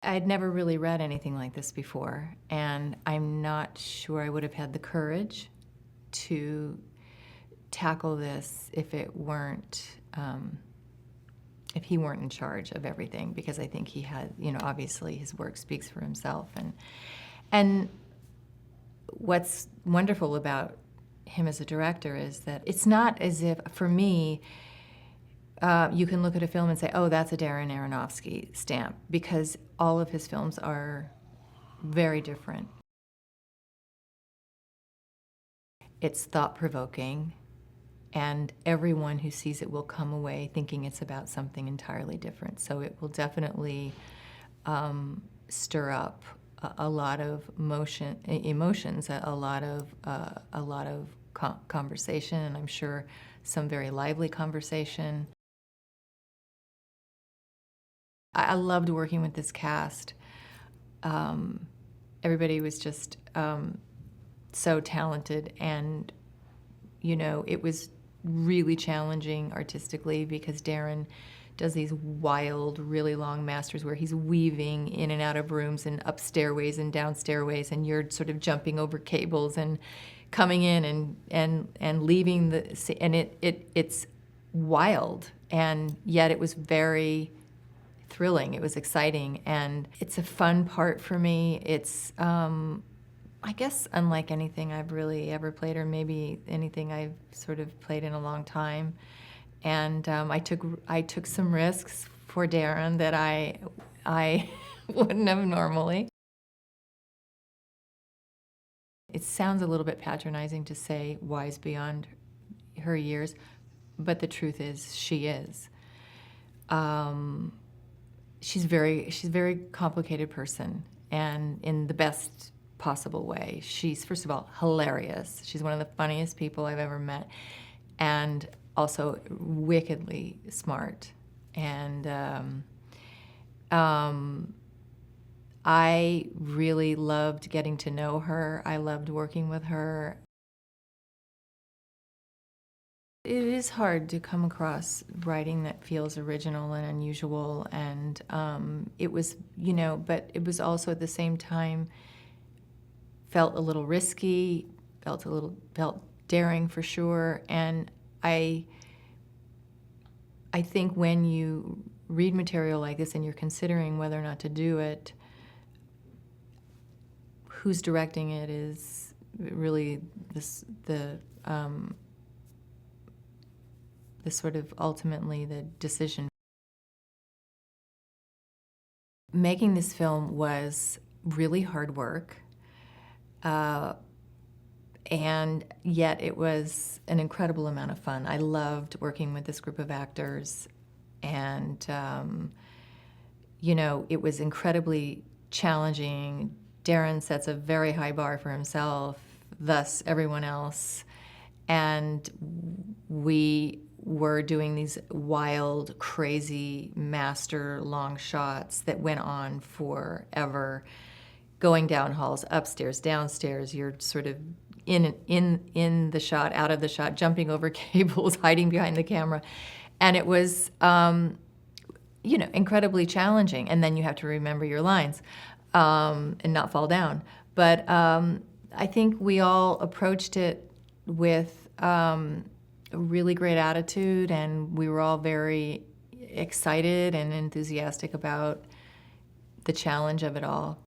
I'd never really read anything like this before, and I'm not sure I would have had the courage to tackle this if it weren't, if he weren't in charge of everything, because I think he had, obviously his work speaks for himself. And what's wonderful about him as a director is that it's not as if, for me, you can look at a film and say, oh, that's a Darren Aronofsky stamp, because all of his films are very different. It's thought-provoking, and everyone who sees it will come away thinking it's about something entirely different. So it will definitely stir up a lot of emotions, a lot of conversation, and I'm sure some very lively conversation. I loved working with this cast. Everybody was just so talented, and it was really challenging artistically because Darren does these wild, really long masters where he's weaving in and out of rooms and up stairways and down stairways, and you're sort of jumping over cables and coming in and leaving and it's wild, and yet it was very thrilling. It was exciting, and it's a fun part for me. It's I guess unlike anything I've really ever played, or maybe anything I've sort of played in a long time. And I took some risks for Darren that I wouldn't have normally. It sounds a little bit patronizing to say wise beyond her years, but the truth is she is. She's a very complicated person, and in the best possible way. She's, first of all, hilarious. She's one of the funniest people I've ever met, and also wickedly smart. And I really loved getting to know her. I loved working with her. It is hard to come across writing that feels original and unusual, and it was, but it was also at the same time felt a little risky, felt daring for sure. And I think when you read material like this and you're considering whether or not to do it, who's directing it is really the sort of ultimately the decision. Making this film was really hard work. And yet it was an incredible amount of fun. I loved working with this group of actors, and it was incredibly challenging. Darren sets a very high bar for himself, thus everyone else, and we were doing these wild, crazy master long shots that went on forever, going down halls, upstairs, downstairs. You're sort of in the shot, out of the shot, jumping over cables, hiding behind the camera. And it was, incredibly challenging. And then you have to remember your lines and not fall down. But I think we all approached it with a really great attitude, and we were all very excited and enthusiastic about the challenge of it all.